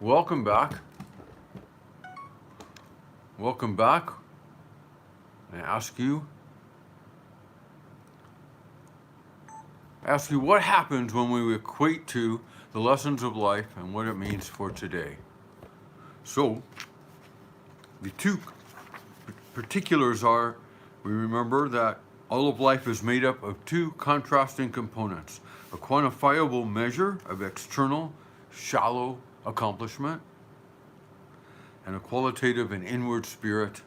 Welcome back. Welcome back. I ask you what happens when we equate to the lessons of life and what it means for today. So, the two particulars are, we remember that all of life is made up of two contrasting components: a quantifiable measure of external, shallow accomplishment, and a qualitative and inward spirit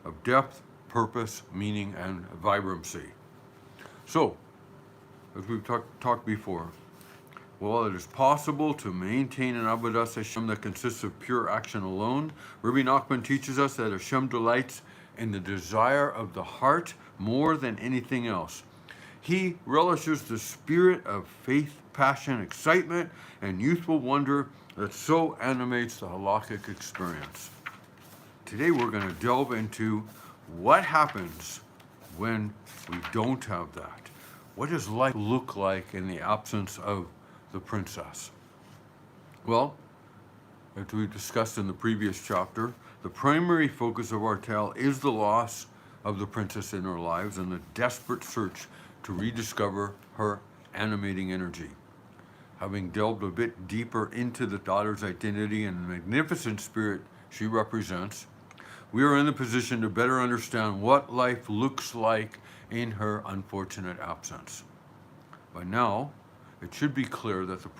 of depth, purpose, meaning, and vibrancy. So, as we've talked before, while it is possible to maintain an Avodas Hashem that consists of pure action alone, Rabbi Nachman teaches us that Hashem delights in the desire of the heart more than anything else. He relishes the spirit of faith, passion, excitement, and youthful wonder that so animates the halachic experience. Today we're going to delve into what happens when we don't have that. What does life look like in the absence of the princess? Well, as we discussed in the previous chapter, the primary focus of our tale is the loss of the princess in our lives and the desperate search to rediscover her animating energy. Having delved a bit deeper into the daughter's identity and the magnificent spirit she represents, we are in the position to better understand what life looks like in her unfortunate absence. By now, it should be clear that the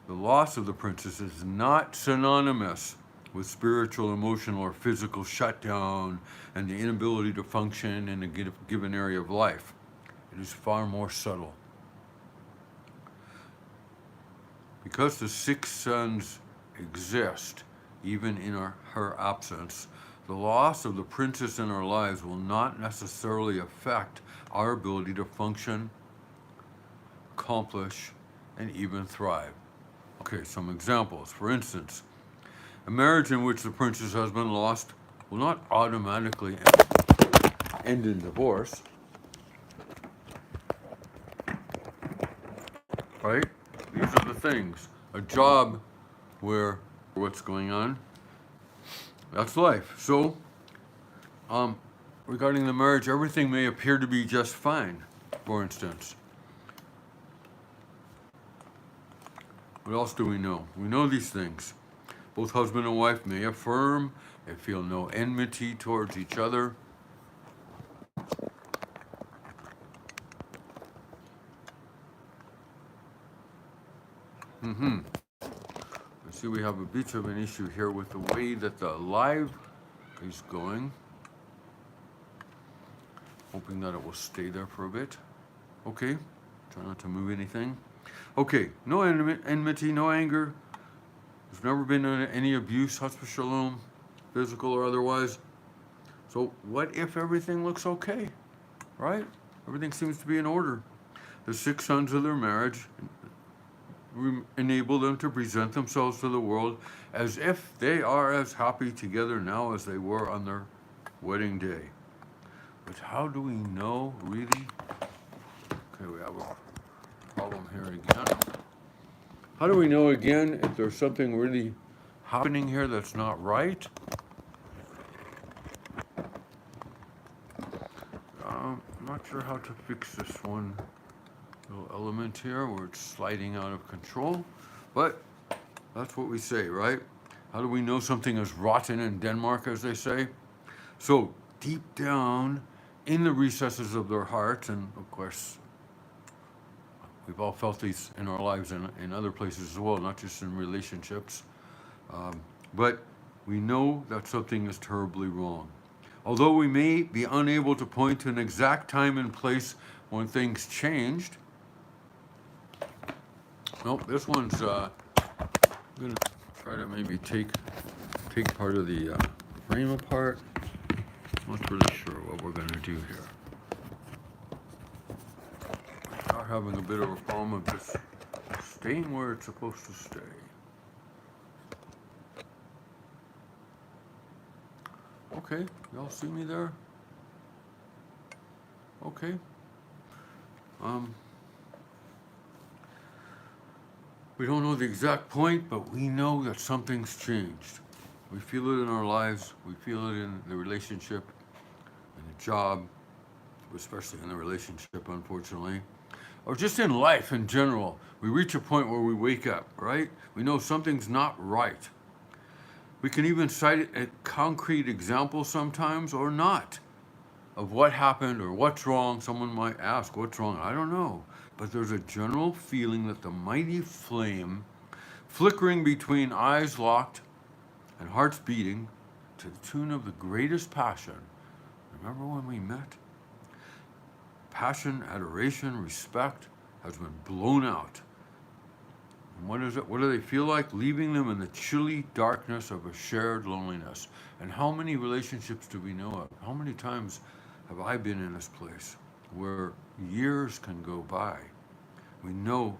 loss of the princess is not synonymous with spiritual, emotional, or physical shutdown and the inability to function in a given area of life. It is far more subtle. Because the six sons exist, even in her absence, the loss of the princess in our lives will not necessarily affect our ability to function, accomplish, and even thrive. Okay, some examples. For instance, a marriage in which the princess has been lost will not automatically end in divorce, right? These are the things. A job where what's going on, that's life. So, regarding the marriage, everything may appear to be just fine, for instance. What else do we know? We know these things. Both husband and wife may affirm they feel no enmity towards each other. I see we have a bit of an issue here with the way that the live is going. Hoping that it will stay there for a bit. Okay, try not to move anything. Okay, no enmity, no anger. There's never been any abuse, chas v'shalom, physical or otherwise. So what if everything looks okay, right? Everything seems to be in order. The six sons of their marriage enable them to present themselves to the world as if they are as happy together now as they were on their wedding day. But how do we know, really? Okay, we have a problem here again. How do we know, again, if there's something really happening here that's not right? I'm not sure how to fix this one little element here where it's sliding out of control, but that's what we say, right? How do we know something is rotten in Denmark, as they say? So deep down in the recesses of their hearts, and of course we've all felt these in our lives and in other places as well, not just in relationships, but we know that something is terribly wrong. Although we may be unable to point to an exact time and place when things changed. Nope, this one's, I'm gonna try to maybe take part of the frame apart. Not really sure what we're gonna do here. We are having a bit of a problem of just staying where it's supposed to stay. Okay, y'all see me there? Okay. We don't know the exact point, but we know that something's changed. We feel it in our lives. We feel it in the relationship, in the job, especially in the relationship, unfortunately, or just in life in general. We reach a point where we wake up, right? We know something's not right. We can even cite a concrete example sometimes or not of what happened or what's wrong. Someone might ask, what's wrong? I don't know. But there's a general feeling that the mighty flame flickering between eyes locked and hearts beating to the tune of the greatest passion. Remember when we met? Passion, adoration, respect has been blown out. And what is it? What do they feel like? Leaving them in the chilly darkness of a shared loneliness. And how many relationships do we know of? How many times have I been in this place where years can go by? We know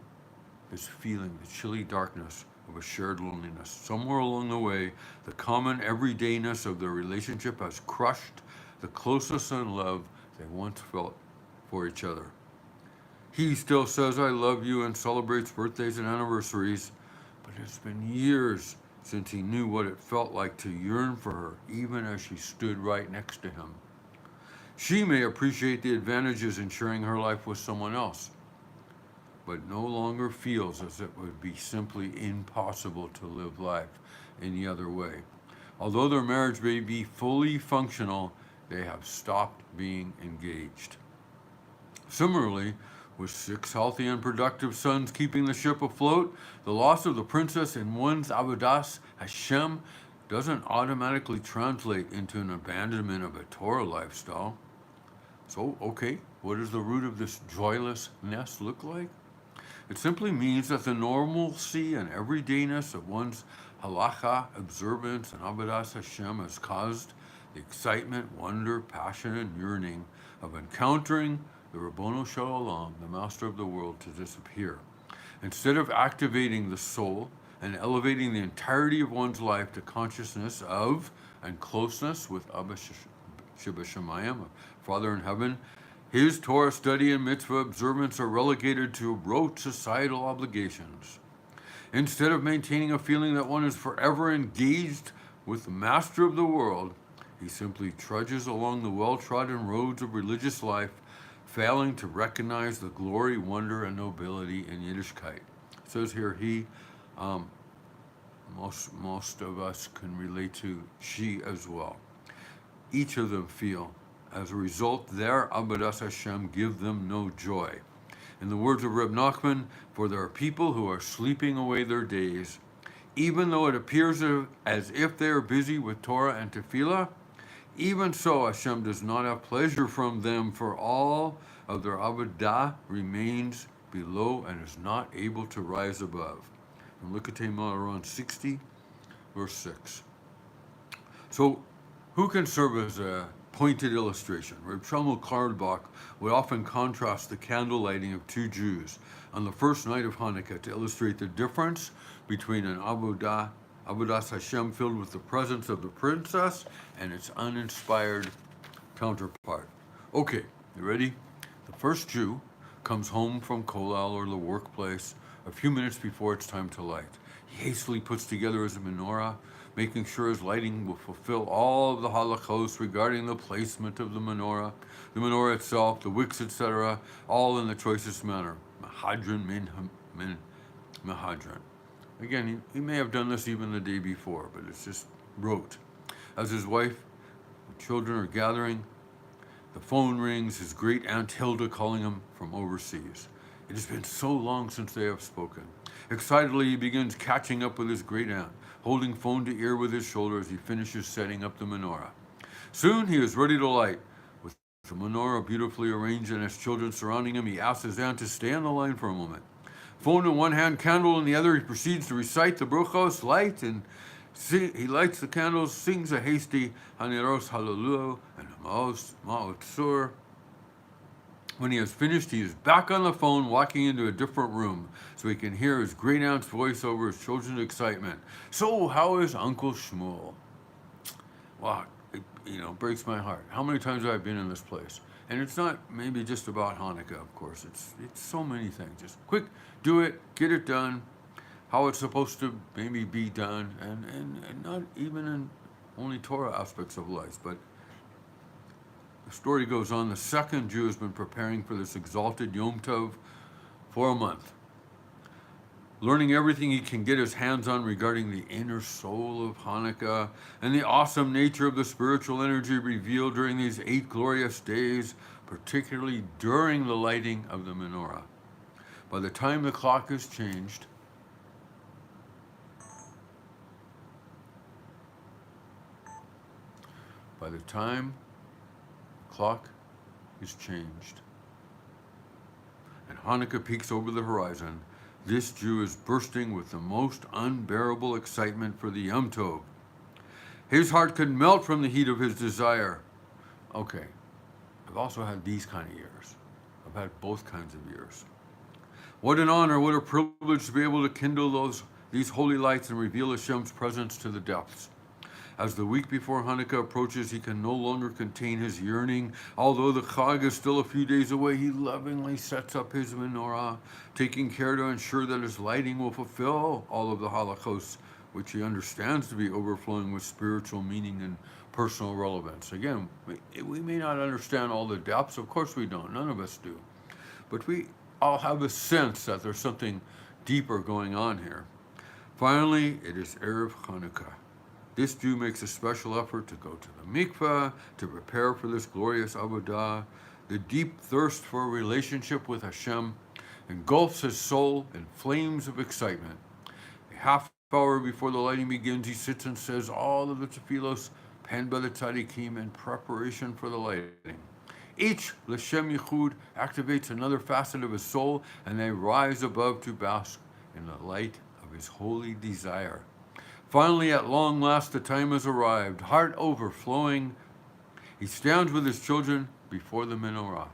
this feeling, the chilly darkness of a shared loneliness. Somewhere along the way, the common everydayness of their relationship has crushed the closeness and love they once felt for each other. He still says, I love you, and celebrates birthdays and anniversaries, but it's been years since he knew what it felt like to yearn for her, even as she stood right next to him. She may appreciate the advantages in sharing her life with someone else, but no longer feels as it would be simply impossible to live life any other way. Although their marriage may be fully functional, they have stopped being engaged. Similarly, with 6 healthy and productive sons keeping the ship afloat, the loss of the princess in one's Avodas Hashem doesn't automatically translate into an abandonment of a Torah lifestyle. So, okay, what does the root of this joylessness look like? It simply means that the normalcy and everydayness of one's Halacha observance and Avodas Hashem has caused the excitement, wonder, passion, and yearning of encountering the Rabbono Shel Olam, the Master of the world, to disappear. Instead of activating the soul and elevating the entirety of one's life to consciousness of and closeness with Abba Shebashamayim, Father in heaven, his Torah study and mitzvah observance are relegated to rote societal obligations. Instead of maintaining a feeling that one is forever engaged with the Master of the world, he simply trudges along the well-trodden roads of religious life, failing to recognize the glory, wonder, and nobility in Yiddishkeit. It says here, most of us can relate to she as well. Each of them feel, as a result, their Avodas Hashem give them no joy. In the words of Reb Nachman, for there are people who are sleeping away their days, even though it appears as if they are busy with Torah and Tefillah. Even so, Hashem does not have pleasure from them, for all of their avodah remains below and is not able to rise above. And look at around 60, verse 6. So, who can serve as a pointed illustration? Reb Shlomo Carlebach would often contrast the candle lighting of 2 Jews on the first night of Hanukkah to illustrate the difference between an Avodas Hashem filled with the presence of the princess and its uninspired counterpart. Okay, you ready? The first Jew comes home from Kollel or the workplace a few minutes before it's time to light. He hastily puts together his menorah, making sure his lighting will fulfill all of the halachos regarding the placement of the menorah itself, the wicks, etc., all in the choicest manner. Mahadran min mahadran. Again, he may have done this even the day before, but it's just rote. As his wife and children are gathering, the phone rings, his great aunt Hilda calling him from overseas. It has been so long since they have spoken. Excitedly, he begins catching up with his great aunt, holding phone to ear with his shoulder as he finishes setting up the menorah. Soon he is ready to light. With the menorah beautifully arranged and his children surrounding him, he asks his aunt to stay on the line for a moment. Phone in one hand, candle in the other, he proceeds to recite the brachos, light, and he lights the candles, sings a hasty Haneros Hallelu and Ma'otzur. When he has finished, he is back on the phone, walking into a different room, so he can hear his great aunt's voice over his children's excitement. So, how is Uncle Shmuel? Wow, it breaks my heart. How many times have I been in this place? And it's not maybe just about Hanukkah, of course. It's so many things. Just quick, do it, get it done. how it's supposed to maybe be done, and not even in only Torah aspects of life, but the story goes on. The second Jew has been preparing for this exalted Yom Tov for a month, learning everything he can get his hands on regarding the inner soul of Hanukkah and the awesome nature of the spiritual energy revealed during these 8 glorious days, particularly during the lighting of the menorah. By the time the clock is changed, by the time the clock is changed and Hanukkah peeks over the horizon, this Jew is bursting with the most unbearable excitement for the Yom Tov. His heart could melt from the heat of his desire. Okay, I've also had these kind of years. I've had both kinds of years. What an honor, what a privilege to be able to kindle these holy lights and reveal Hashem's presence to the depths. As the week before Hanukkah approaches, he can no longer contain his yearning. Although the Chag is still a few days away, he lovingly sets up his menorah, taking care to ensure that his lighting will fulfill all of the halachos, which he understands to be overflowing with spiritual meaning and personal relevance. Again, we may not understand all the depths. Of course we don't. None of us do. But we all have a sense that there's something deeper going on here. Finally, it is Erev Hanukkah. This Jew makes a special effort to go to the mikveh, to prepare for this glorious avodah. The deep thirst for a relationship with Hashem engulfs his soul in flames of excitement. A half hour before the lighting begins, he sits and says all of the tefillos penned by the tzaddikim in preparation for the lighting. Each L'Shem Yichud activates another facet of his soul, and they rise above to bask in the light of his holy desire. Finally, at long last, the time has arrived. Heart overflowing, he stands with his children before the menorah.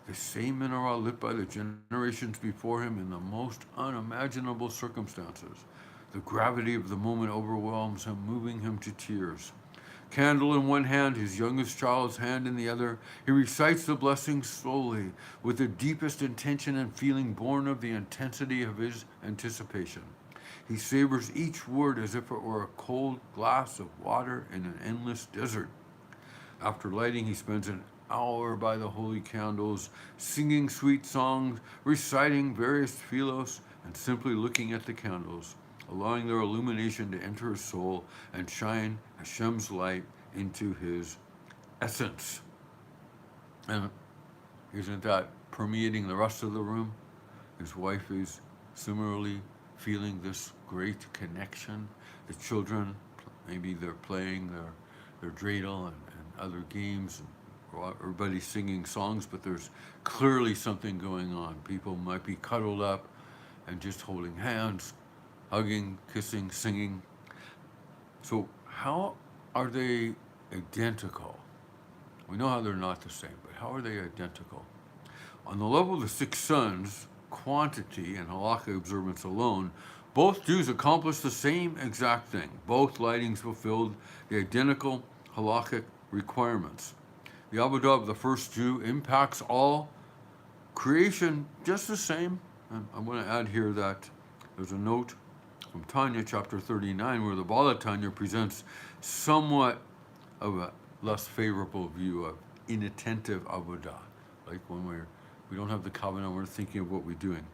The same menorah lit by the generations before him in the most unimaginable circumstances. The gravity of the moment overwhelms him, moving him to tears. Candle in one hand, his youngest child's hand in the other, he recites the blessing slowly, with the deepest intention and feeling born of the intensity of his anticipation. He savors each word as if it were a cold glass of water in an endless desert. After lighting, he spends an hour by the holy candles, singing sweet songs, reciting various tefillos, and simply looking at the candles, allowing their illumination to enter his soul and shine Hashem's light into his essence. And isn't that permeating the rest of the room? His wife is similarly feeling this great connection. The children, maybe they're playing their dreidel and other games, and everybody's singing songs, but there's clearly something going on. People might be cuddled up and just holding hands, hugging, kissing, singing. So how are they identical? We know how they're not the same, but how are they identical? On the level of the 6 sons, quantity and Halacha observance alone, both Jews accomplished the same exact thing. Both lightings fulfilled the identical halachic requirements. The avodah of the first Jew impacts all creation just the same. And I want to add here that there's a note from Tanya, chapter 39, where the Bala Tanya presents somewhat of a less favorable view of inattentive avodah, like when we don't have the covenant, we're thinking of what we're doing.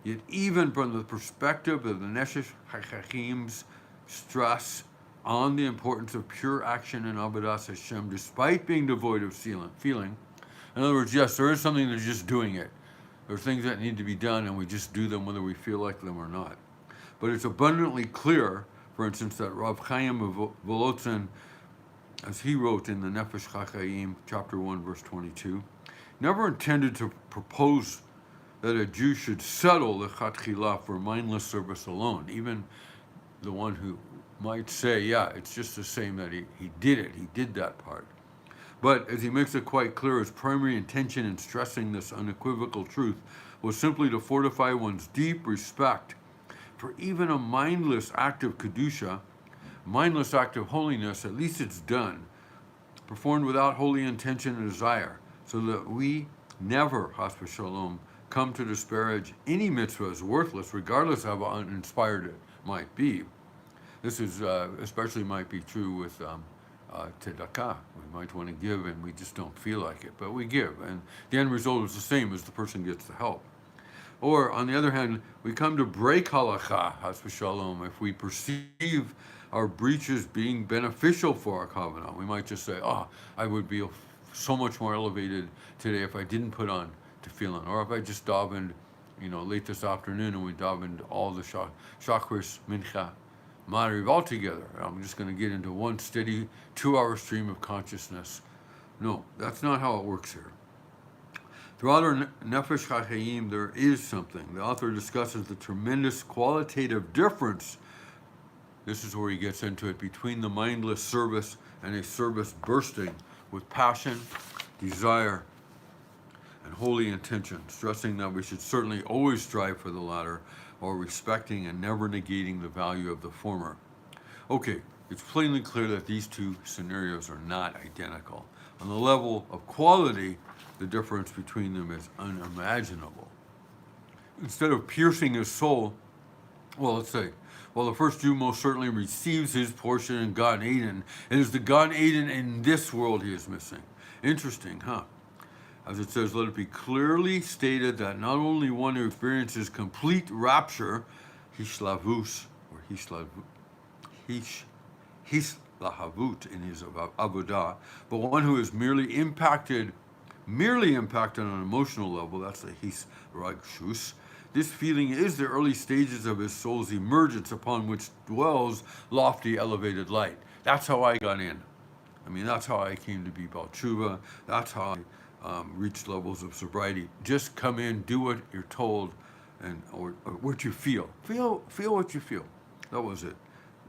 Yet even from the perspective of the Neshesh HaChachim's stress on the importance of pure action in Avodas Hashem, despite being devoid of feeling. In other words, yes, there is something to just doing it. There are things that need to be done, and we just do them whether we feel like them or not. But it's abundantly clear, for instance, that Rav Chaim of Volotzin, as he wrote in the Nefesh HaChaim, chapter 1, verse 22, never intended to propose that a Jew should settle the Chatchila for mindless service alone. Even the one who might say, yeah, it's just the same that he did that part. But as he makes it quite clear, his primary intention in stressing this unequivocal truth was simply to fortify one's deep respect for even a mindless act of Kedusha, mindless act of holiness, at least it's done, performed without holy intention and desire, so that we never, Chas v'shalom, come to disparage any mitzvah as worthless, regardless of how uninspired it might be. This is especially might be true with tzedakah. We might want to give and we just don't feel like it, but we give, and the end result is the same as the person gets the help. Or on the other hand, we come to break halacha, has v'shalom, if we perceive our breaches being beneficial for our kavanah. We might just say, I would be so much more elevated today if I didn't put on tefillin, or if I just davened, late this afternoon and we davened all the shachris, mincha, Mariv all together. I'm just going to get into one steady 2-hour stream of consciousness. No, that's not how it works here. Throughout our Nefesh HaChaim, there is something. The author discusses the tremendous qualitative difference. This is where he gets into it, between the mindless service and a service bursting with passion, desire, and holy intention, stressing that we should certainly always strive for the latter, or respecting and never negating the value of the former. Okay, it's plainly clear that these two scenarios are not identical. On the level of quality, the difference between them is unimaginable. Instead of piercing his soul, let's say, the first Jew most certainly receives his portion in Gan Eden, it is the Gan Eden in this world he is missing. Interesting, huh? As it says, let it be clearly stated that not only one who experiences complete rapture, hishlavus, or hishlahavut in his avodah, but one who is merely impacted on an emotional level, that's the hisragshus. This feeling is the early stages of his soul's emergence, upon which dwells lofty, elevated light. That's how I got in. That's how I came to be Baal Tshuva. That's how I reach levels of sobriety. Just come in, do what you're told, or what you feel. Feel what you feel. That was it.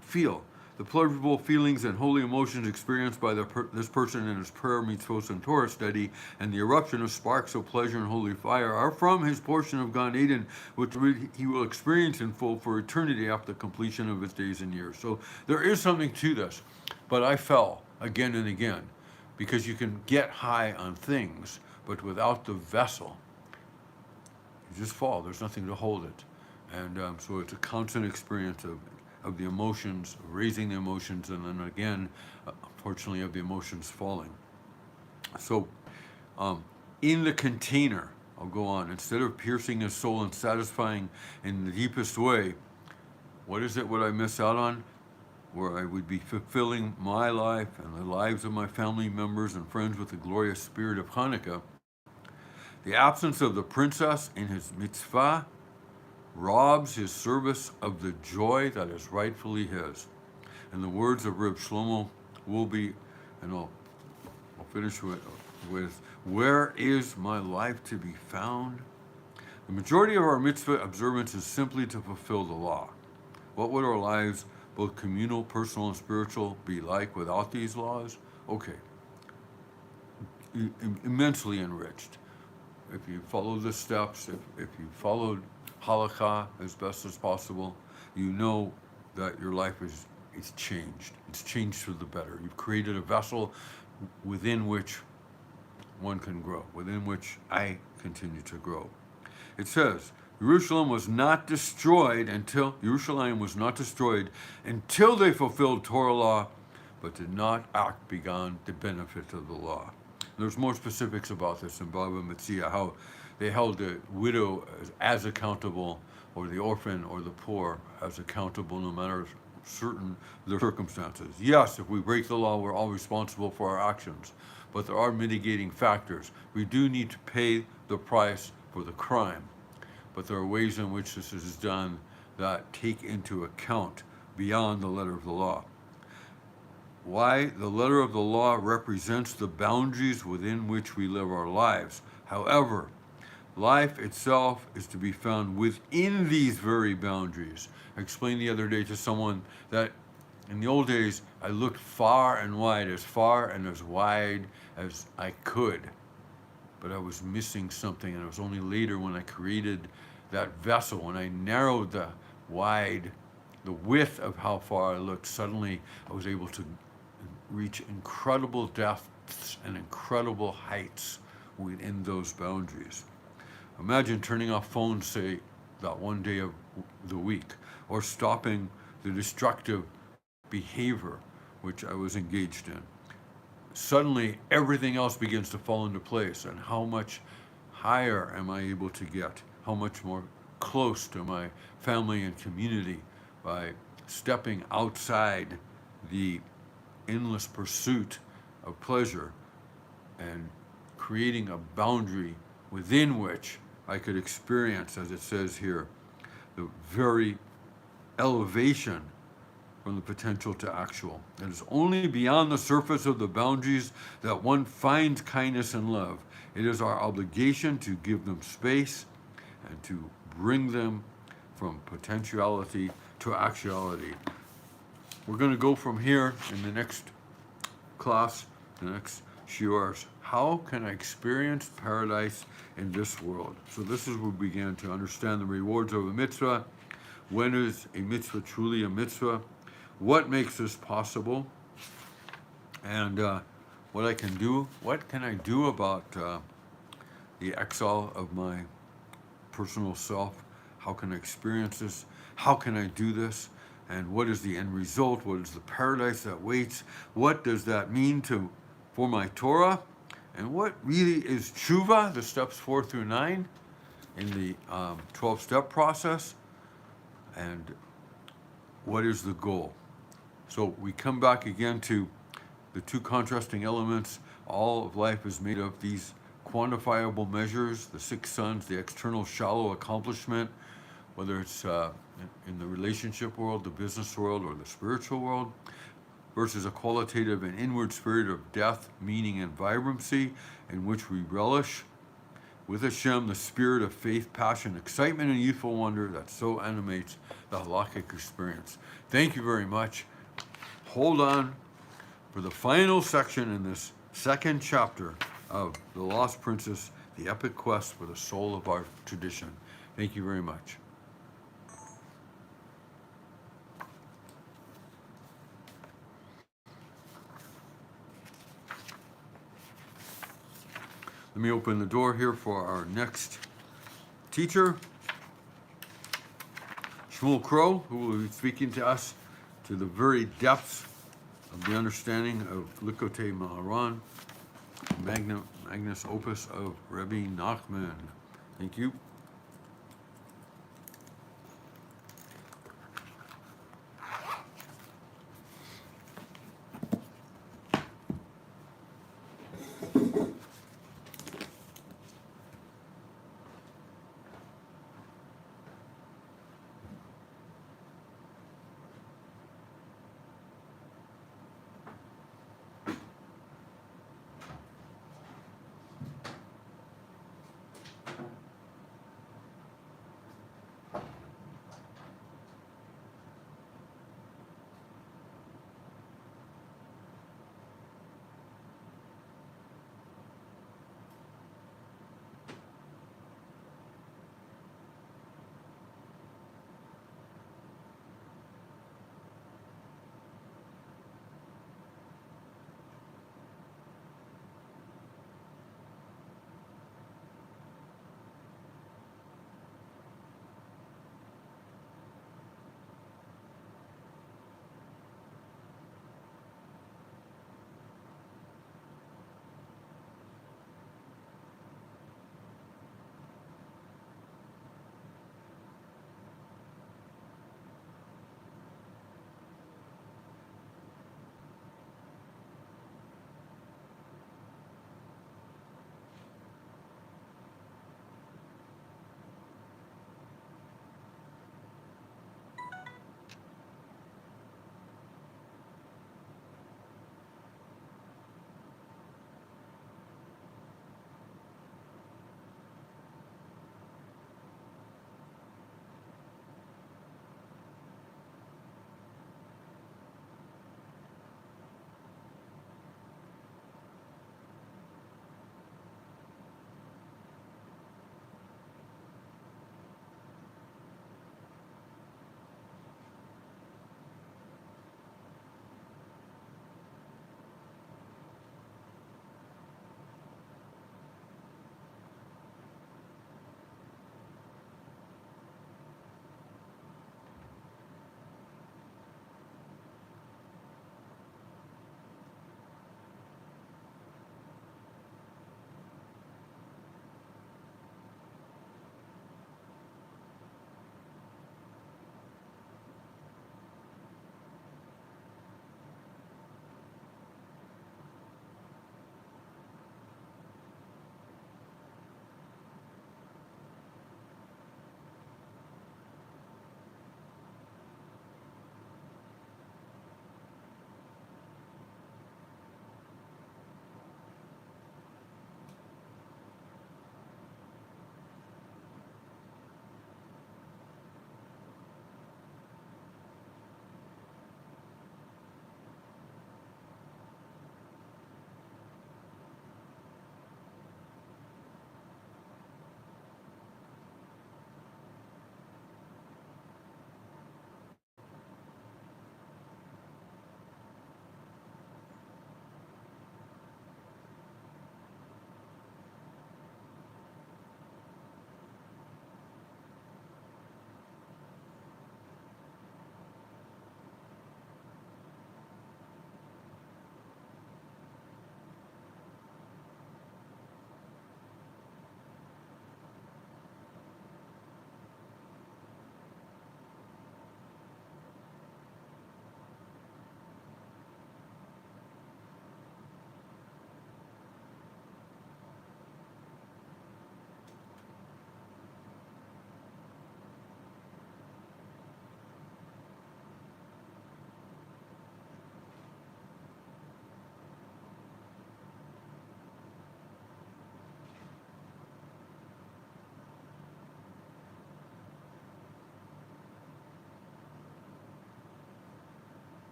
Feel. The pleasurable feelings and holy emotions experienced by this person in his prayer, mitzvot, and Torah study, and the eruption of sparks of pleasure and holy fire are from his portion of Gan Eden, which he will experience in full for eternity after the completion of his days and years. So there is something to this, but I fell again and again, because you can get high on things, but without the vessel, you just fall. There's nothing to hold it. And so it's a constant experience of the emotions, raising the emotions, and then again, unfortunately, of the emotions falling. So in the container, I'll go on, instead of piercing his soul and satisfying in the deepest way, what is it what I miss out on? Where I would be fulfilling my life and the lives of my family members and friends with the glorious spirit of Hanukkah. The absence of the princess in his mitzvah robs his service of the joy that is rightfully his. And the words of Reb Shlomo will be, and I'll finish with, where is my life to be found? The majority of our mitzvah observance is simply to fulfill the law. What would our lives, both communal, personal, and spiritual, be like without these laws? Okay, immensely enriched. If you follow the steps, if you followed Halacha as best as possible, you know that your life is changed. It's changed for the better. You've created a vessel within which one can grow, within which I continue to grow. It says, Yerushalayim was not destroyed until they fulfilled Torah law, but did not act beyond the benefit of the law. There's more specifics about this in Baba Metzia, how they held the widow as accountable, or the orphan or the poor as accountable, no matter certain the circumstances. Yes, if we break the law, we're all responsible for our actions, but there are mitigating factors. We do need to pay the price for the crime, but there are ways in which this is done that take into account beyond the letter of the law. Why? The letter of the law represents the boundaries within which we live our lives. However, life itself is to be found within these very boundaries. I explained the other day to someone that in the old days, I looked far and wide as wide as I could, but I was missing something, and it was only later when I created that vessel, when I narrowed the width of how far I looked, suddenly I was able to reach incredible depths and incredible heights within those boundaries. Imagine turning off phones, say, that one day of the week, or stopping the destructive behavior which I was engaged in. Suddenly, everything else begins to fall into place, and how much higher am I able to get? How much more close to my family and community by stepping outside the endless pursuit of pleasure and creating a boundary within which I could experience, as it says here, the very elevation from the potential to actual. It is only beyond the surface of the boundaries that one finds kindness and love. It is our obligation to give them space and to bring them from potentiality to actuality. We're going to go from here in the next class, the next shiurs. How can I experience paradise in this world? So this is where we began to understand the rewards of a mitzvah. When is a mitzvah truly a mitzvah? What makes this possible? And what can I do about the exile of my personal self? How can I experience this? How can I do this? And what is the end result? What is the paradise that waits? What does that mean for my Torah? And what really is tshuva, the steps 4 through 9 in the 12-step process? And what is the goal? So we come back again to the two contrasting elements. All of life is made of these quantifiable measures, the 6 sons, the external shallow accomplishment, whether it's in the relationship world, the business world, or the spiritual world, versus a qualitative and inward spirit of depth, meaning, and vibrancy in which we relish with Hashem the spirit of faith, passion, excitement, and youthful wonder that so animates the halachic experience. Thank you very much. Hold on for the final section in this second chapter of The Lost Princess, the epic quest for the soul of our tradition. Thank you very much. Let me open the door here for our next teacher, Shmuel Crow, who will be speaking to us to the very depths of the understanding of Likutei Maharan, magnus opus of Rebbe Nachman. Thank you.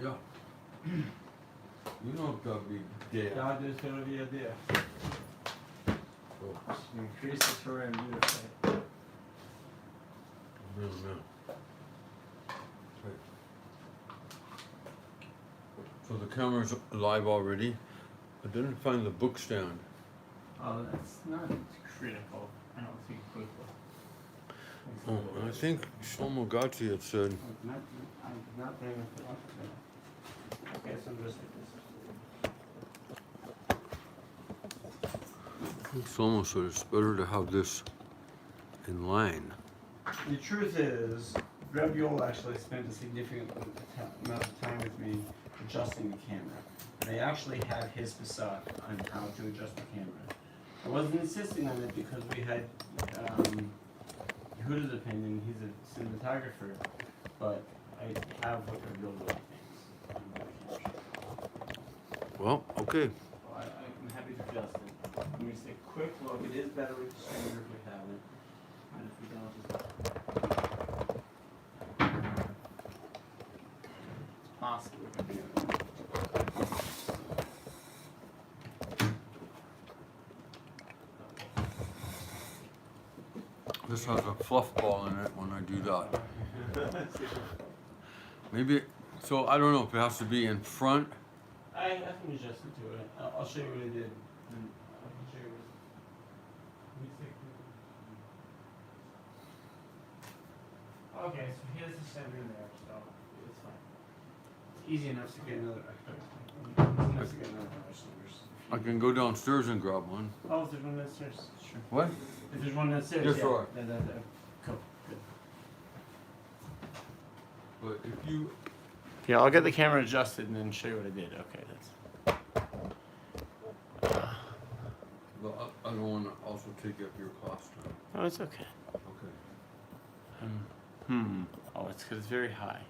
Ja. You know it's gotta be dead. Ja, det ska vara via det. So, Increase the Torah and do it right. no. Right. So the camera's live already. I didn't find the book stand. Oh, that's not critical. I don't think quickly. Oh, and I think Shlomo Gatti had said, I'm not bringing it up today. Okay, so I'm just like this. Shlomo said it's better to have this in line. The truth is, Reb Yoel actually spent a significant amount of time with me adjusting the camera. And I actually have his facade on how to adjust the camera. I wasn't insisting on it because we had Yehuda's opinion. He's a cinematographer, but I have what Reb Yoel really thinks. Well, okay. Well, I'm happy to adjust it. Let me just take a quick look. It is better with the streamer if we have it. And if we don't, it's possible we can do it. This has a fluff ball in it when I do that. Maybe, so I don't know if it has to be in front. I can adjust it to it. I'll show you what I did. And I can show you what. Okay, so here's the center in there, so it's fine. It's easy enough to get another. Easy enough to get another I can go downstairs and grab one. Oh, if there's one downstairs, sure. What? If there's one downstairs, Yes, yeah. sure. Cool, good. But if you, Yeah, I'll get the camera adjusted and then show you what I did. Okay, that's. well, I don't want to also take up your class time. Oh, it's okay. Okay. Oh, it's because it's very high.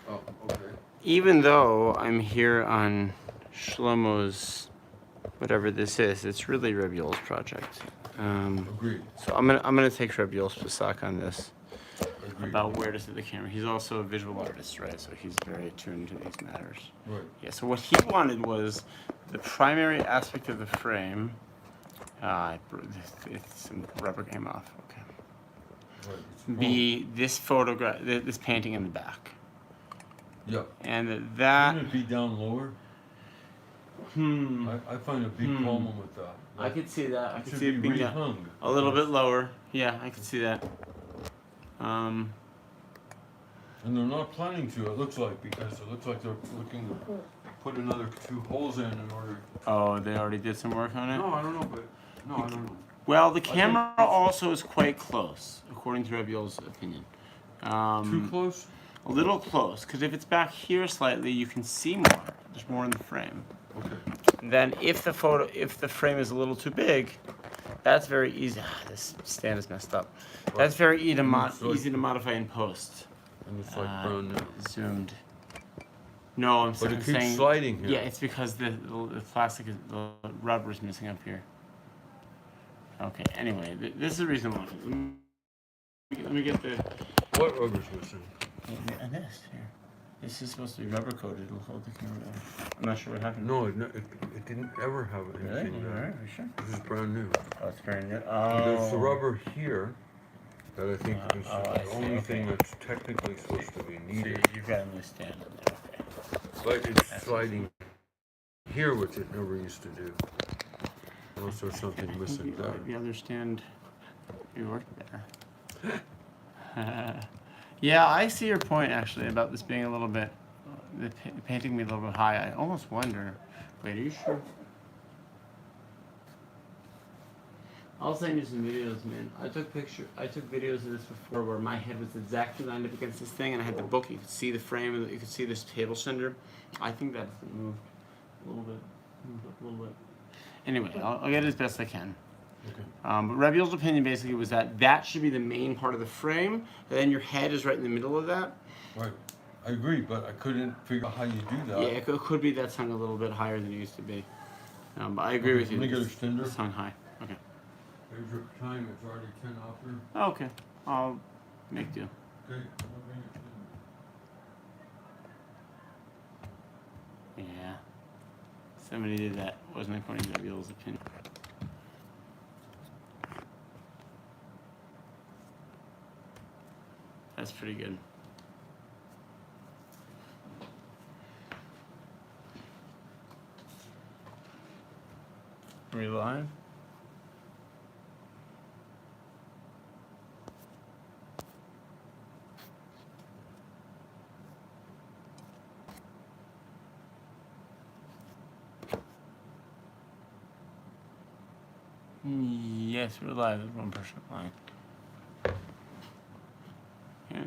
Oh, okay. Even though I'm here on Shlomo's, whatever this is, it's really Reb Yoel's project. Agreed. So I'm gonna take Reb Yoel's Pesach on this Agreed. about where to set the camera. He's also a visual artist, right? So he's very attuned to these matters. Right. Yeah. So what he wanted was the primary aspect of the frame. Some rubber came off. Okay. Right. Be this photograph, this painting in the back, Yeah. and that. Shouldn't it be down lower? I find a big problem with that. I could see that. I It could should see it be being down rehung. a little bit lower. Yeah, I could see that. And they're not planning to, it looks like, because it looks like they're looking to put another 2 holes in order. Oh, they already did some work on it? No, I don't know, but, no, I don't know. Well, the camera also is quite close, according to Reb Yoel's opinion. Too close? A little close, because if it's back here slightly, you can see more. There's more in the frame. Okay. Then if the frame is a little too big, that's very easy. This stand is messed up. That's very easy to modify in post. And it's like brand new. Zoomed. No, I'm But it saying. keeps sliding here. Yeah, it's because the plastic, the rubber is missing up here. Okay. Anyway, this is a reason why. Let me get the. What rubber's missing? And this here. This is supposed to be rubber coated. It'll hold the camera down. I'm not sure what happened. No, it didn't ever have anything Really? there. Alright, sure. This is brand new. Oh, it's very new. There's the rubber here that I think is I the see, only okay. thing that's technically supposed to be So needed. you've got a new stand in there. Okay. But it's sliding here, which it never used to do. Unless there's something missing there. The other stand, you worked better. Yeah, I see your point actually about this being a little bit, the painting being a little bit high. I almost wonder. Wait, are you sure? I'll send you some videos, man. I took videos of this before where my head was exactly lined up against this thing, and I had the book. You could see the frame, and you could see this table center. I think that's moved a little bit. Moved up a little bit. Anyway, I'll get it as best I can. Okay. But Reb Yoel's opinion basically was that should be the main part of the frame, and then your head is right in the middle of that. Right. I agree, but I couldn't figure out how you do that. Yeah, it could be that's hung a little bit higher than it used to be. But I agree with you. Let me get a extender. It's hung high. Okay. There's your time, it's already 10 after. Oh, okay. I'll make do. Okay. Yeah. Somebody did that. Wasn't according to Abel's opinion. That's pretty good. Are we live? Yes, we're live. There's one person online. Yeah.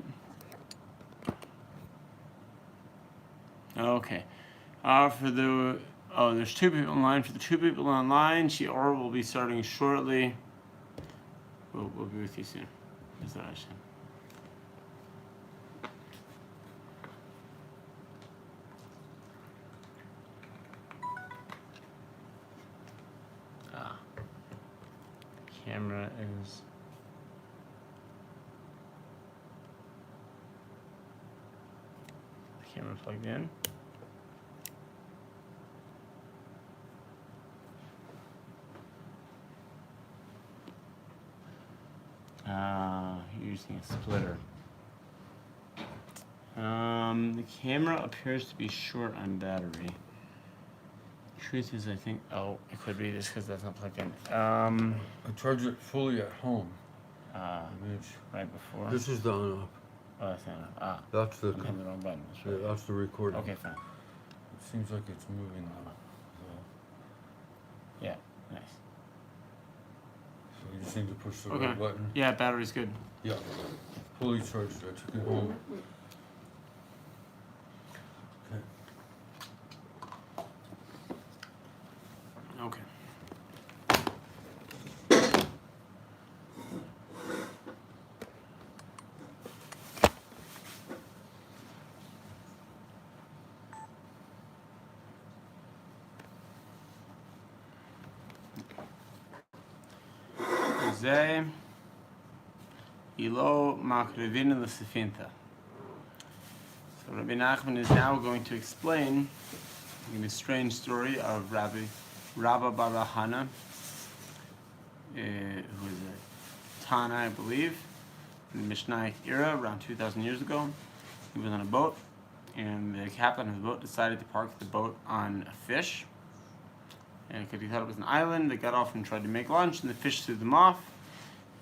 Okay. There's two people online. For the two people online, Shior will be starting shortly. We'll be with you soon. Is that Hashem? Camera is. The camera plugged in. Using a splitter. The camera appears to be short on battery. Truth is, I think. Oh, it could be this because that's not plugged in. I charge it fully at home. Right before. This is the on off. Oh, that's not. That's the. I'm hitting the wrong button. Yeah, that's the recording. Okay, fine. It seems like it's moving now. Yeah, nice. So you just need to push the Okay. right button. Yeah, battery's good. Yeah. Fully charged. I took it home. Okay. זה Ilo Makrivin L'Sefinta. So Rabbi Nachman is now going to explain the strange story of Rabba Bar Hana, who was a Tana, I believe, in the Mishnaic era, around 2,000 years ago. He was on a boat, and the captain of the boat decided to park the boat on a fish. And because he thought it was an island, they got off and tried to make lunch, and the fish threw them off.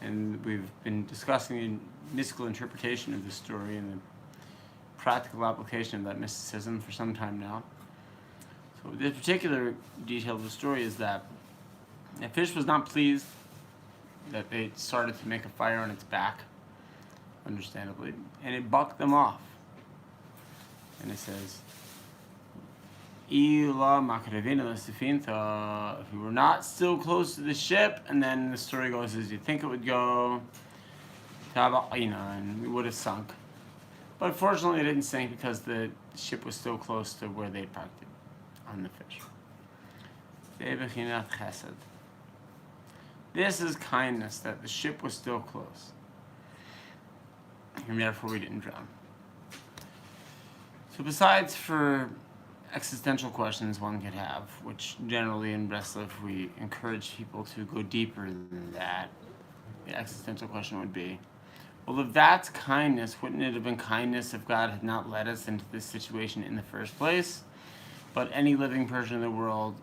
And we've been discussing the mystical interpretation of this story and the practical application of that mysticism for some time now. So this particular detail of the story is that the fish was not pleased that they started to make a fire on its back, understandably, and it bucked them off. And it says, Ila Makarevina L'Sefinta, if we were not still close to the ship, and then the story goes as you think it would go, and we would have sunk. But fortunately it didn't sink because the ship was still close to where they parked it, on the fish. This is kindness, that the ship was still close. And therefore we didn't drown. So besides for existential questions one could have, which generally in Breslov we encourage people to go deeper than that, the existential question would be, well, if that's kindness, wouldn't it have been kindness if God had not led us into this situation in the first place? But any living person in the world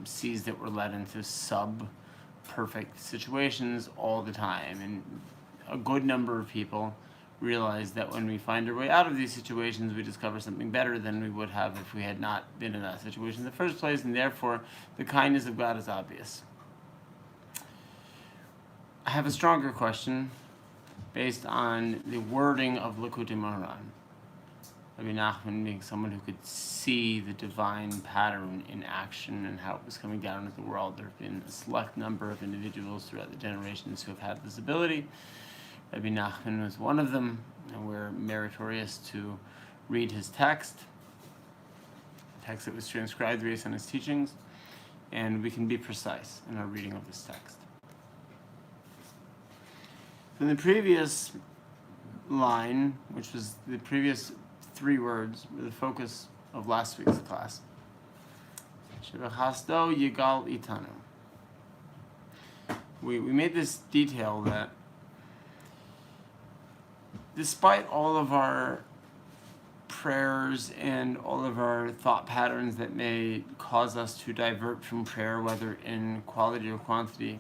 sees that we're led into sub-perfect situations all the time. And a good number of people realize that when we find our way out of these situations, we discover something better than we would have if we had not been in that situation in the first place, and therefore the kindness of God is obvious. I have a stronger question based on the wording of Likutei Moharan. Rabbi Nachman being someone who could see the divine pattern in action and how it was coming down into the world. There have been a select number of individuals throughout the generations who have had this ability. Rabbi Nachman was one of them, and we're meritorious to read his text, the text that was transcribed based on his teachings, and we can be precise in our reading of this text. In the previous line, which was the previous 3 words, were the focus of last week's class, Shebechasdo yigal itanu. We made this detail that despite all of our prayers and all of our thought patterns that may cause us to divert from prayer, whether in quality or quantity,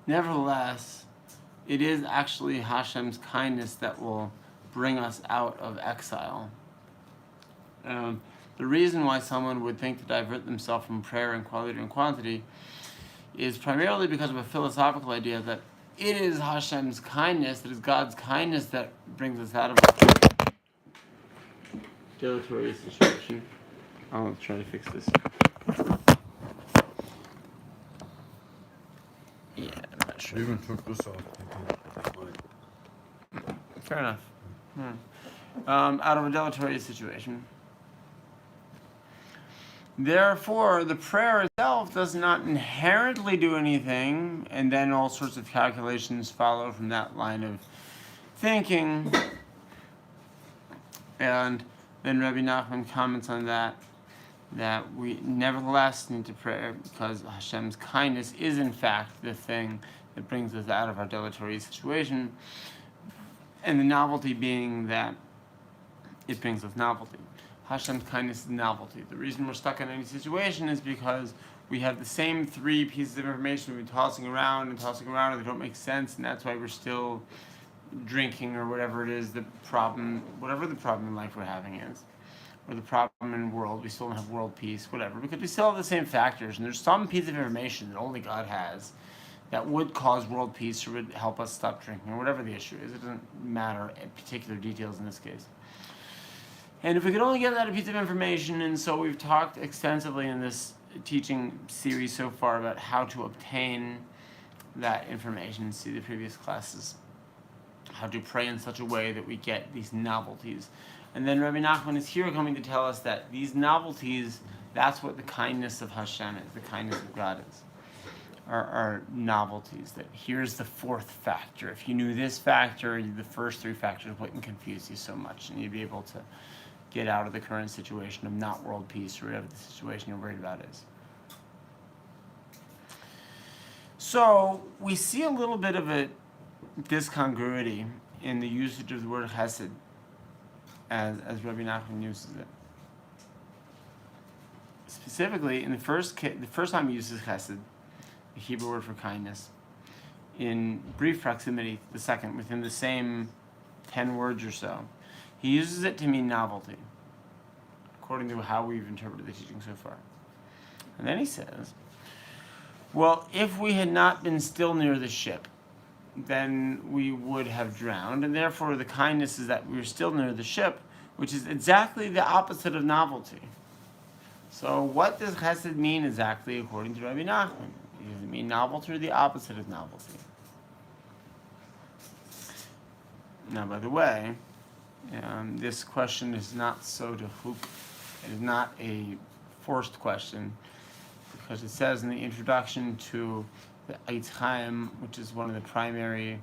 nevertheless, it is actually Hashem's kindness that will bring us out of exile. The reason why someone would think to divert themselves from prayer in quality and quantity is primarily because of a philosophical idea that it is Hashem's kindness, it is God's kindness that brings us out of a dilatory situation. I'll try to fix this. Yeah, I'm not sure. Even took this off. Fair enough. Out of a dilatory situation. Therefore, the prayer itself does not inherently do anything, and then all sorts of calculations follow from that line of thinking. And then Rabbi Nachman comments on that we nevertheless need to pray because Hashem's kindness is in fact the thing that brings us out of our dilatory situation, and the novelty being that it brings us novelty. Hashem's kindness is novelty. The reason we're stuck in any situation is because we have the same three pieces of information we've been tossing around and they don't make sense, and that's why we're still drinking or whatever it is, whatever the problem in life we're having is, or the problem in the world, we still don't have world peace, whatever, because we still have the same factors, and there's some piece of information that only God has that would cause world peace or would help us stop drinking, or whatever the issue is. It doesn't matter in particular details in this case. And if we could only get that piece of information, and so we've talked extensively in this teaching series so far about how to obtain that information, see the previous classes, how to pray in such a way that we get these novelties. And then Rabbi Nachman is here coming to tell us that these novelties, that's what the kindness of Hashem is, the kindness of God is, are novelties. That here's the fourth factor. If you knew this factor, the first three factors wouldn't confuse you so much, and you'd be able to get out of the current situation of not world peace or whatever the situation you're worried about is. So we see a little bit of a discongruity in the usage of the word chesed as Rabbi Nachman uses it. Specifically, in the first time he uses chesed, the Hebrew word for kindness, in brief proximity, the second, within the same 10 words or so, he uses it to mean novelty, according to how we've interpreted the teaching so far. And then he says, well, if we had not been still near the ship, then we would have drowned, and therefore the kindness is that we were still near the ship, which is exactly the opposite of novelty. So what does chesed mean exactly according to Rabbi Nachman? Does it mean novelty or the opposite of novelty? Now, by the way, this question is not so to hook. It is not a forced question, because it says in the introduction to the Eitz Chaim, which is one of the primary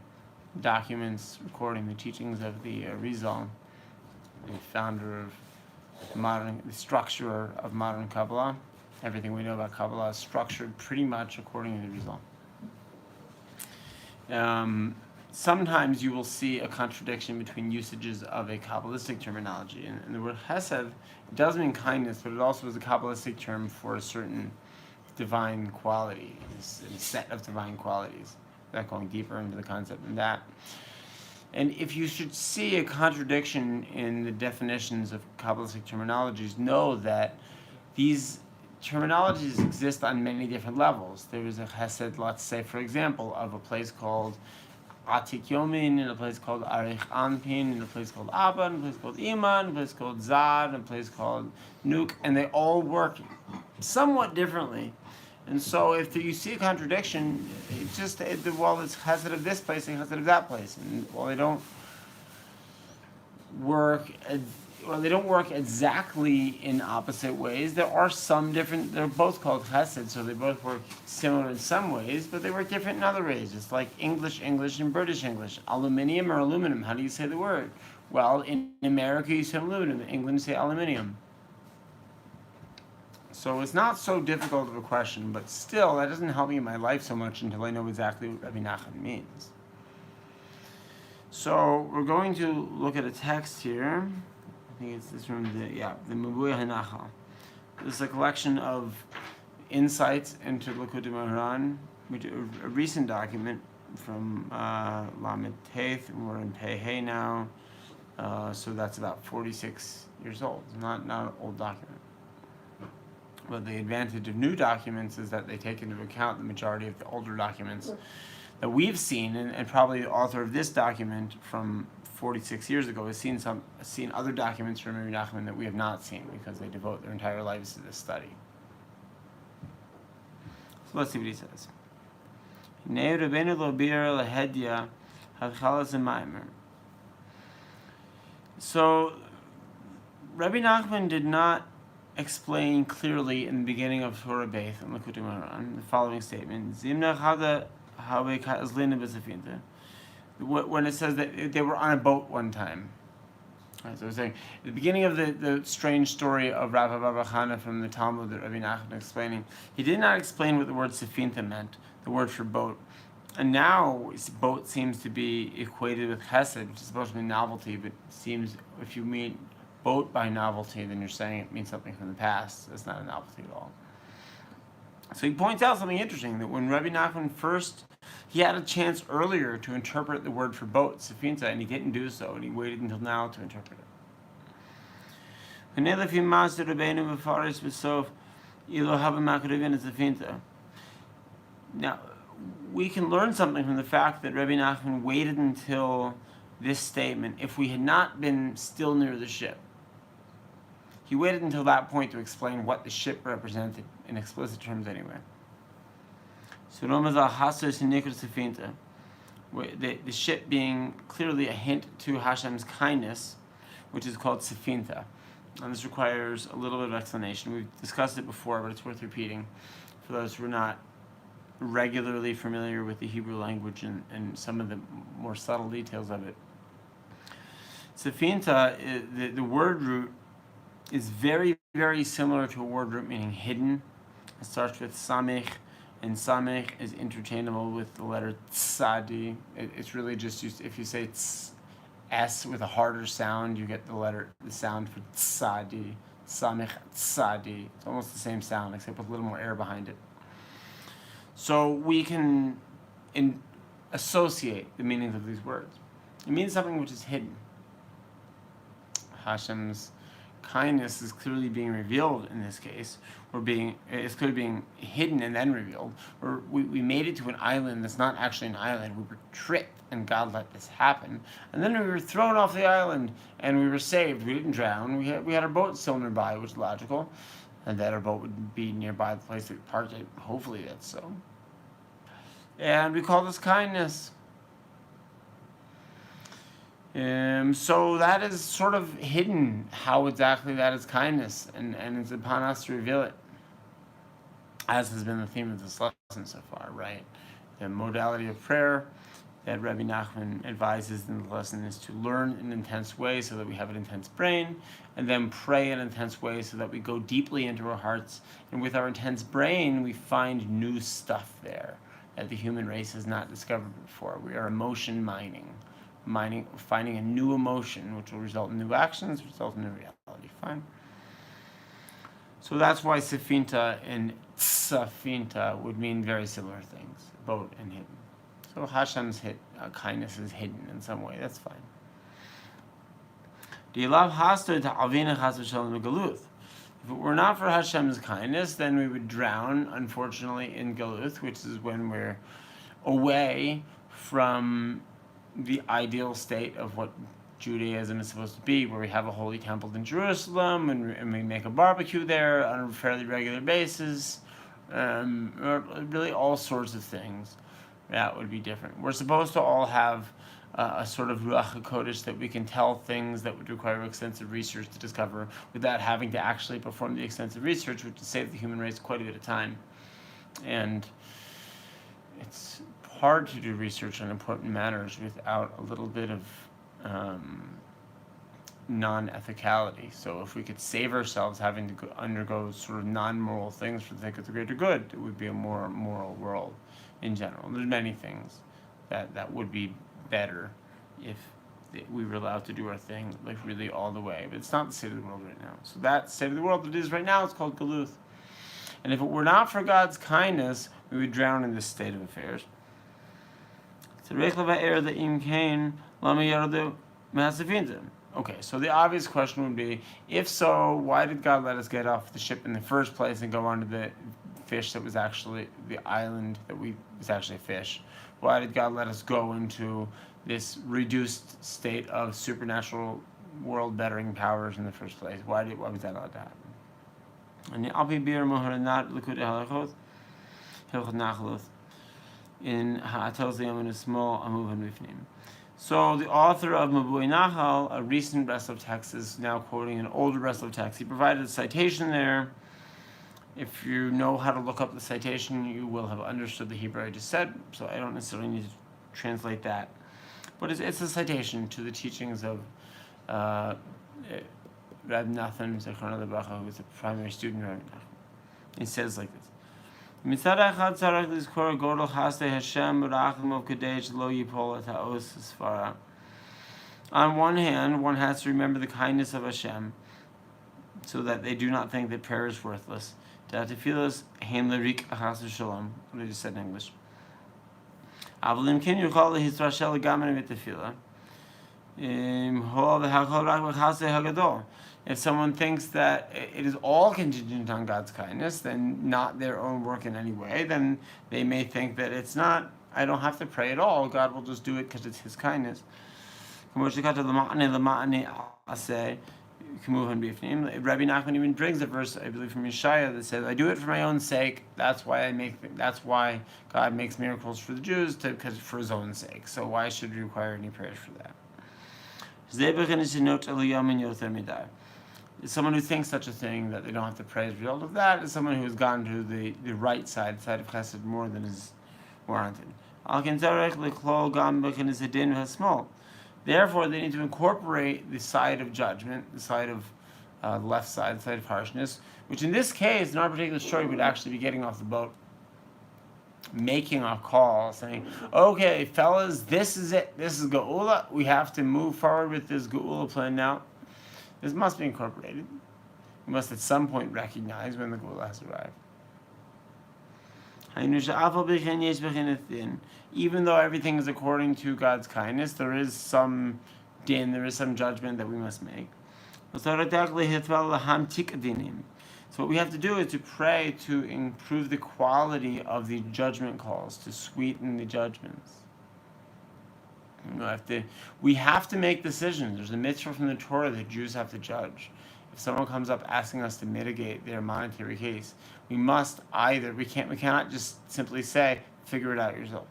documents recording the teachings of the Rizal, the founder of the structure of modern Kabbalah. Everything we know about Kabbalah is structured pretty much according to the Rizal. Sometimes you will see a contradiction between usages of a Kabbalistic terminology. And the word chesed does mean kindness, but it also is a Kabbalistic term for a certain divine quality, a set of divine qualities. Without going deeper into the concept than that. And if you should see a contradiction in the definitions of Kabbalistic terminologies, know that these terminologies exist on many different levels. There is a chesed, let's say, for example, of a place called Atik Yomin, in a place called Arich Anpin, in a place called Abba, in a place called Iman, in a place called Zad, in a place called Nuk, and they all work somewhat differently. And so if you see a contradiction, it's chesed of this place and chesed of that place. And while they don't work exactly in opposite ways, there are some different, they're both called chesed, so they both work similar in some ways, but they work different in other ways. It's like English and British English. Aluminium or aluminum, how do you say the word? Well, in America you say aluminum, in England you say aluminium. So it's not so difficult of a question, but still, that doesn't help me in my life so much until I know exactly what Rabbi Nachman means. So we're going to look at a text here. I think it's this from the Mabuya Hanachal. This is a collection of insights into Likutei Moharan, which is a recent document from Lamed Teith, and we're in Pei Hey now. So that's about 46 years old. Not an old document. But the advantage of new documents is that they take into account the majority of the older documents that we've seen, and probably the author of this document from 46 years ago has seen other documents from Rabbi Nachman that we have not seen because they devote their entire lives to this study. So let's see what he says. So Rabbi Nachman did not explain clearly in the beginning of Torah Beith and Likutei Moharan the following statement: when it says that they were on a boat one time. Right, so we're saying at the beginning of the strange story of Rav Baba Chana from the Talmud that Rabbi Nachman explaining, he did not explain what the word sefinta meant, the word for boat. And now boat seems to be equated with chesed, which is supposed to be novelty, but it seems if you mean boat by novelty, then you're saying it means something from the past. That's not a novelty at all. So he points out something interesting, that when Rabbi Nachman first, he had a chance earlier to interpret the word for boat, sefinta, and he didn't do so, and he waited until now to interpret it. Now, we can learn something from the fact that Rabbi Nachman waited until this statement if we had not been still near the ship. He waited until that point to explain what the ship represented, in explicit terms anyway. So the ship being clearly a hint to Hashem's kindness, which is called sefinta. And this requires a little bit of explanation. We've discussed it before, but it's worth repeating for those who are not regularly familiar with the Hebrew language and some of the more subtle details of it. Sefinta, the word root, is very, very similar to a word root meaning hidden. It starts with samech, and samech is interchangeable with the letter tzadi. It's really just used, if you say s with a harder sound, you get the sound for tzadi, samech tzadi. It's almost the same sound, except with a little more air behind it. So we can associate the meanings of these words. It means something which is hidden. Hashem's kindness is clearly being revealed in this case, it's clearly being hidden and then revealed. We made it to an island that's not actually an island. We were tricked, and God let this happen. And then we were thrown off the island, and we were saved. We didn't drown. We had our boat still nearby, which is logical, and that our boat would be nearby the place that we parked it. Hopefully that's so. And we call this kindness. So that is sort of hidden, how exactly that is kindness, and it's upon us to reveal it, as has been the theme of this lesson so far, right? The modality of prayer that Rabbi Nachman advises in the lesson is to learn in an intense way so that we have an intense brain, and then pray in an intense way so that we go deeply into our hearts, and with our intense brain we find new stuff there that the human race has not discovered before. We are emotion mining, finding a new emotion, which will result in new actions, result in new reality. Fine. So that's why sefinta and tsafinta would mean very similar things, boat and hidden. So Hashem's kindness is hidden in some way. That's fine. If it were not for Hashem's kindness, then we would drown, unfortunately, in Galuth, which is when we're away from the ideal state of what Judaism is supposed to be, where we have a holy temple in Jerusalem, and we make a barbecue there on a fairly regular basis, really all sorts of things. That would be different. We're supposed to all have a sort of Ruach HaKodesh that we can tell things that would require extensive research to discover without having to actually perform the extensive research, which would save the human race quite a bit of time. And it's hard to do research on important matters without a little bit of non-ethicality. So if we could save ourselves having to undergo sort of non-moral things for the sake of the greater good, it would be a more moral world in general. There's many things that would be better if we were allowed to do our thing like really all the way. But it's not the state of the world right now. So that state of the world that it is right now is called Galuth. And if it were not for God's kindness, we would drown in this state of affairs. Okay, so the obvious question would be, if so, why did God let us get off the ship in the first place and go onto the fish that was actually the island that was actually a fish? Why did God let us go into this reduced state of supernatural world bettering powers in the first place? Why was that allowed to happen? And the Alpi Bir Moharanat Likud Halachot Hilchot Nachaloth in Ha'atel Zayam in a small Amuvan Rifnim. So the author of Mabui Nachal, a recent Breslov text, is now quoting an older Breslov text. He provided a citation there. If you know how to look up the citation, you will have understood the Hebrew I just said, so I don't necessarily need to translate that. But it's a citation to the teachings of Reb Nathan Zechron Lebracha, who is a primary student of Reb Nachman. He says like this. On one hand, one has to remember the kindness of Hashem, so that they do not think that prayer is worthless. What I just said in English. If someone thinks that it is all contingent on God's kindness, then not their own work in any way, then they may think that it's not, I don't have to pray at all, God will just do it because it's His kindness. Rabbi Nachman even brings a verse, I believe, from Yeshaya that says, I do it for my own sake, that's why God makes miracles for the Jews, because for His own sake. So why should we require any prayers for that? Someone who thinks such a thing, that they don't have to pray as a result of that, is someone who has gone to the right side, the side of Chesed, more than is warranted. Therefore, they need to incorporate the side of judgment, the side of the left side, the side of harshness, which in this case, in our particular story, would actually be getting off the boat, making a call, saying, okay, fellas, this is it. This is Geula. We have to move forward with this Geula plan now. This must be incorporated. We must at some point recognize when the Geula has arrived. Even though everything is according to God's kindness, there is some din, there is some judgment that we must make. So what we have to do is to pray to improve the quality of the judgment calls, to sweeten the judgments. We have to make decisions. There's a mitzvah from the Torah that Jews have to judge. If someone comes up asking us to mitigate their monetary case, we must we cannot just simply say, figure it out yourself.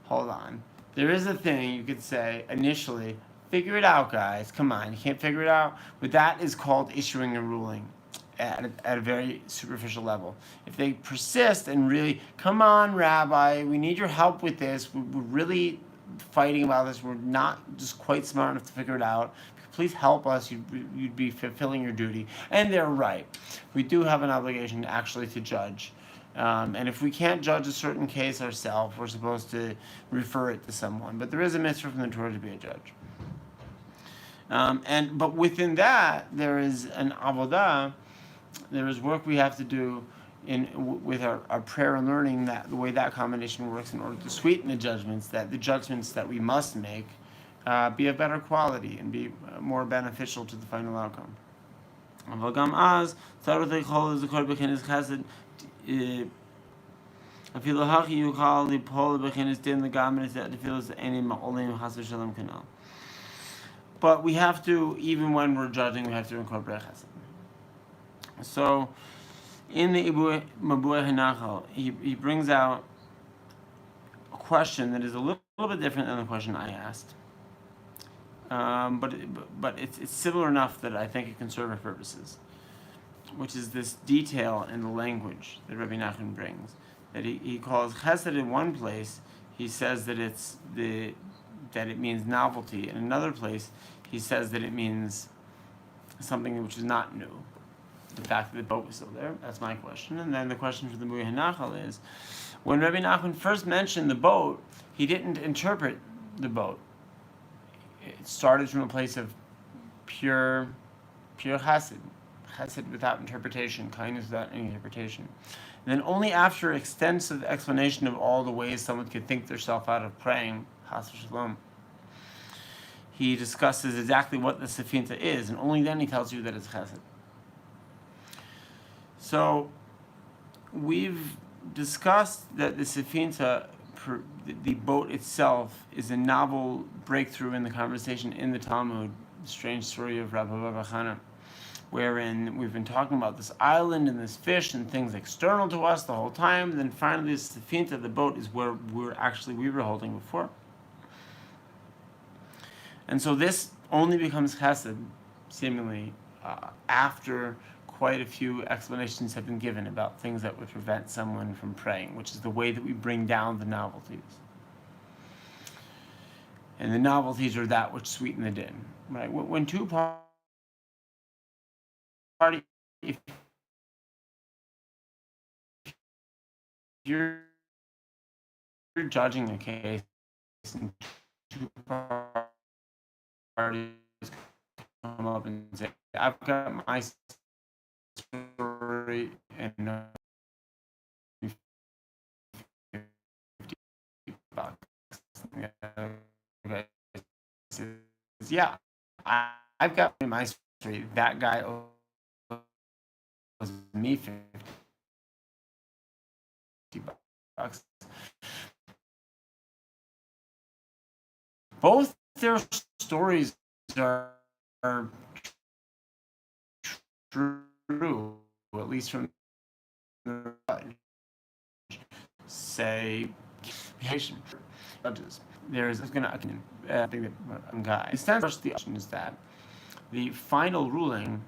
Hold on. There is a thing you could say initially, figure it out, guys. Come on, you can't figure it out. But that is called issuing a ruling at a very superficial level. If they persist and really, come on, Rabbi, we need your help with this. We're really fighting about this. We're not just quite smart enough to figure it out. Please help us. You'd be fulfilling your duty. And they're right. We do have an obligation actually to judge. And if we can't judge a certain case ourselves, we're supposed to refer it to someone. But there is a mitzvah from the Torah to be a judge. But within that, there is an avodah. There is work we have to do with our prayer and learning, that the way that combination works in order to sweeten the judgments that we must make be of better quality and be more beneficial to the final outcome. But we have to, even when we're judging, we have to incorporate chesed. So, in the Mabui Hanachal, he brings out a question that is a little bit different than the question I asked. But it's similar enough that I think it can serve our purposes, which is this detail in the language that Rabbi Nachman brings. That he calls chesed in one place, he says that it's the that it means novelty. In another place, he says that it means something which is not new. The fact that the boat was still there. That's my question. And then the question for the Mu'i HaNachal is, when Rabbi Nachman first mentioned the boat, he didn't interpret the boat. It started from a place of pure chesed without interpretation, kindness without any interpretation. And then only after extensive explanation of all the ways someone could think themselves out of praying, Chas v'Shalom, he discusses exactly what the Sefinta is, and only then he tells you that it's chesed. So, we've discussed that the Sefinta, the boat itself, is a novel breakthrough in the conversation in the Talmud, the strange story of Rabbi Baba Chana, wherein we've been talking about this island and this fish and things external to us the whole time, and then finally the Sefinta, the boat, is where we were holding before. And so this only becomes chesed, seemingly, after quite a few explanations have been given about things that would prevent someone from praying, which is the way that we bring down the novelties. And the novelties are that which sweeten the din. Right? When two parties, if you're judging a case and two parties come up and say, I've got my story and $50. The other guy says, yeah, I've got my story. That guy owes me $50. Both their stories are true, at least from the say judges. There's going to think that guy. Instead, the question is that the final ruling